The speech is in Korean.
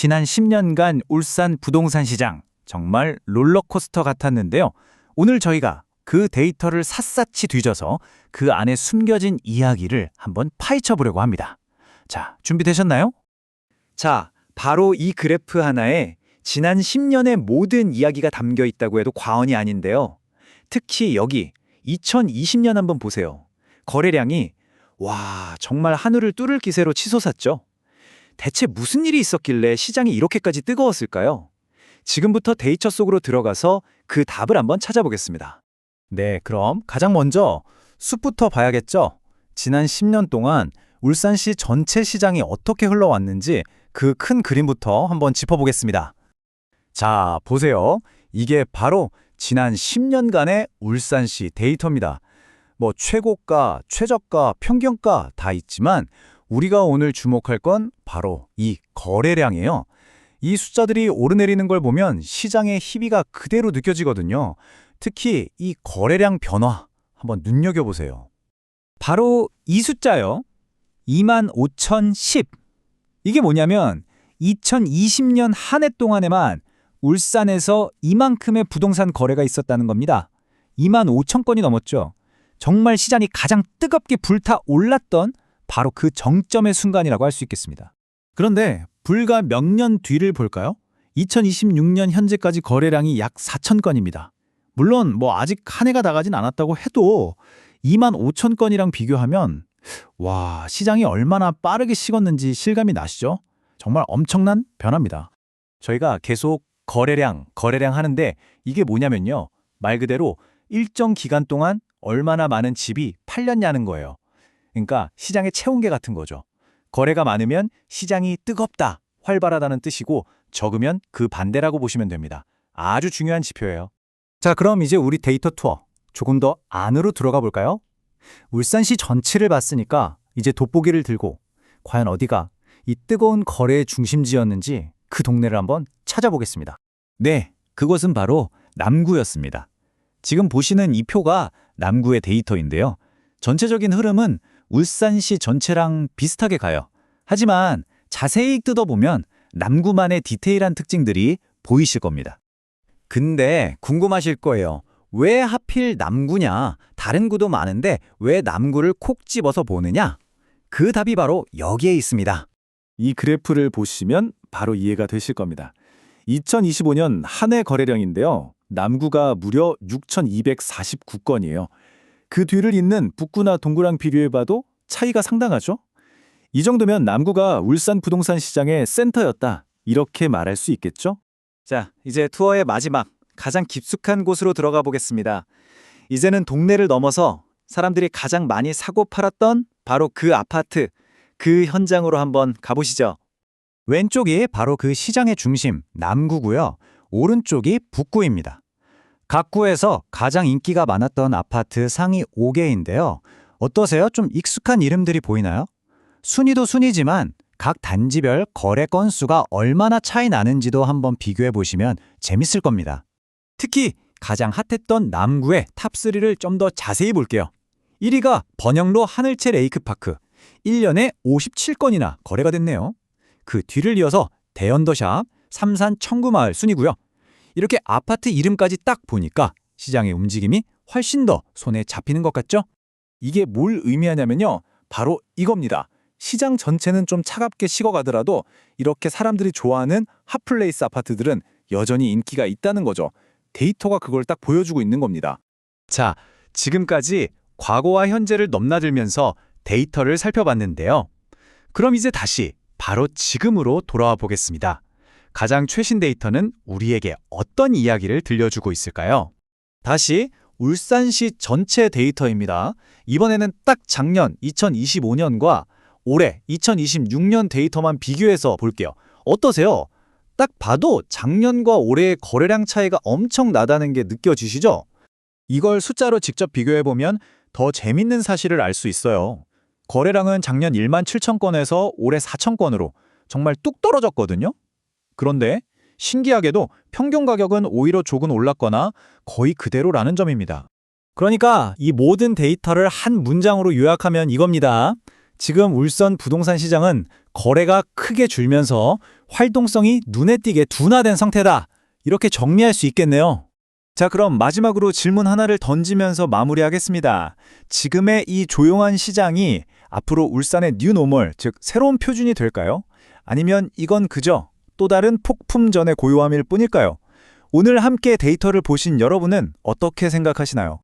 지난 10년간 울산 부동산 시장 정말 롤러코스터 같았는데요. 오늘 저희가 그 데이터를 샅샅이 뒤져서 그 안에 숨겨진 이야기를 한번 파헤쳐 보려고 합니다. 자, 준비되셨나요? 자, 바로 이 그래프 하나에 지난 10년의 모든 이야기가 담겨 있다고 해도 과언이 아닌데요. 특히 여기 2020년 한번 보세요. 거래량이 정말 하늘을 뚫을 기세로 치솟았죠. 대체 무슨 일이 있었길래 시장이 이렇게까지 뜨거웠을까요? 지금부터 데이터 속으로 들어가서 그 답을 한번 찾아보겠습니다. 네, 그럼 가장 먼저 숲부터 봐야겠죠? 지난 10년 동안 울산시 전체 시장이 어떻게 흘러왔는지 그 큰 그림부터 한번 짚어보겠습니다. 자, 보세요. 이게 바로 지난 10년간의 울산시 데이터입니다. 최고가, 최저가, 평균가 다 있지만 우리가 오늘 주목할 건 바로 이 거래량이에요. 이 숫자들이 오르내리는 걸 보면 시장의 희비가 그대로 느껴지거든요. 특히 이 거래량 변화 한번 눈여겨보세요. 바로 이 숫자요. 25,010. 이게 뭐냐면 2020년 한 해 동안에만 울산에서 이만큼의 부동산 거래가 있었다는 겁니다. 25,000건이 넘었죠. 정말 시장이 가장 뜨겁게 불타올랐던 바로 그 정점의 순간이라고 할 수 있겠습니다. 그런데 불과 몇 년 뒤를 볼까요? 2026년 현재까지 거래량이 약 4,000건입니다. 물론 아직 한 해가 다 가진 않았다고 해도 25,000건이랑 비교하면 시장이 얼마나 빠르게 식었는지 실감이 나시죠? 정말 엄청난 변화입니다. 저희가 계속 거래량 하는데 이게 뭐냐면요. 말 그대로 일정 기간 동안 얼마나 많은 집이 팔렸냐는 거예요. 그러니까 시장의 체온계 같은 거죠. 거래가 많으면 시장이 뜨겁다, 활발하다는 뜻이고 적으면 그 반대라고 보시면 됩니다. 아주 중요한 지표예요. 자, 그럼 이제 우리 데이터 투어 조금 더 안으로 들어가 볼까요? 울산시 전체를 봤으니까 이제 돋보기를 들고 과연 어디가 이 뜨거운 거래의 중심지였는지 그 동네를 한번 찾아보겠습니다. 네, 그것은 바로 남구였습니다. 지금 보시는 이 표가 남구의 데이터인데요. 전체적인 흐름은 울산시 전체랑 비슷하게 가요. 하지만 자세히 뜯어보면 남구만의 디테일한 특징들이 보이실 겁니다. 근데 궁금하실 거예요. 왜 하필 남구냐? 다른 구도 많은데 왜 남구를 콕 집어서 보느냐? 그 답이 바로 여기에 있습니다. 이 그래프를 보시면 바로 이해가 되실 겁니다. 2025년 한 해 거래량인데요. 남구가 무려 6,249건이에요. 그 뒤를 잇는 북구나 동구랑 비교해봐도 차이가 상당하죠? 이 정도면 남구가 울산 부동산 시장의 센터였다, 이렇게 말할 수 있겠죠? 자, 이제 투어의 마지막, 가장 깊숙한 곳으로 들어가 보겠습니다. 이제는 동네를 넘어서 사람들이 가장 많이 사고 팔았던 바로 그 아파트, 그 현장으로 한번 가보시죠. 왼쪽이 바로 그 시장의 중심, 남구고요. 오른쪽이 북구입니다. 각 구에서 가장 인기가 많았던 아파트 상위 5개인데요. 어떠세요? 좀 익숙한 이름들이 보이나요? 순위도 순위지만 각 단지별 거래 건수가 얼마나 차이 나는지도 한번 비교해 보시면 재밌을 겁니다. 특히 가장 핫했던 남구의 탑3를 좀 더 자세히 볼게요. 1위가 번영로 하늘채 레이크파크. 1년에 57건이나 거래가 됐네요. 그 뒤를 이어서 대연더샵, 삼산 청구마을 순이고요. 이렇게 아파트 이름까지 딱 보니까 시장의 움직임이 훨씬 더 손에 잡히는 것 같죠? 이게 뭘 의미하냐면요. 바로 이겁니다. 시장 전체는 좀 차갑게 식어가더라도 이렇게 사람들이 좋아하는 핫플레이스 아파트들은 여전히 인기가 있다는 거죠. 데이터가 그걸 딱 보여주고 있는 겁니다. 자, 지금까지 과거와 현재를 넘나들면서 데이터를 살펴봤는데요. 그럼 이제 다시 바로 지금으로 돌아와 보겠습니다. 가장 최신 데이터는 우리에게 어떤 이야기를 들려주고 있을까요? 다시 울산시 전체 데이터입니다. 이번에는 딱 작년 2025년과 올해 2026년 데이터만 비교해서 볼게요. 어떠세요? 딱 봐도 작년과 올해의 거래량 차이가 엄청 나다는 게 느껴지시죠? 이걸 숫자로 직접 비교해보면 더 재밌는 사실을 알 수 있어요. 거래량은 작년 17,000건에서 올해 4,000건으로 정말 뚝 떨어졌거든요. 그런데 신기하게도 평균 가격은 오히려 조금 올랐거나 거의 그대로라는 점입니다. 그러니까 이 모든 데이터를 한 문장으로 요약하면 이겁니다. 지금 울산 부동산 시장은 거래가 크게 줄면서 활동성이 눈에 띄게 둔화된 상태다. 이렇게 정리할 수 있겠네요. 자, 그럼 마지막으로 질문 하나를 던지면서 마무리하겠습니다. 지금의 이 조용한 시장이 앞으로 울산의 뉴노멀, 즉 새로운 표준이 될까요? 아니면 이건 그저 또 다른 폭풍 전의 고요함일 뿐일까요? 오늘 함께 데이터를 보신 여러분은 어떻게 생각하시나요?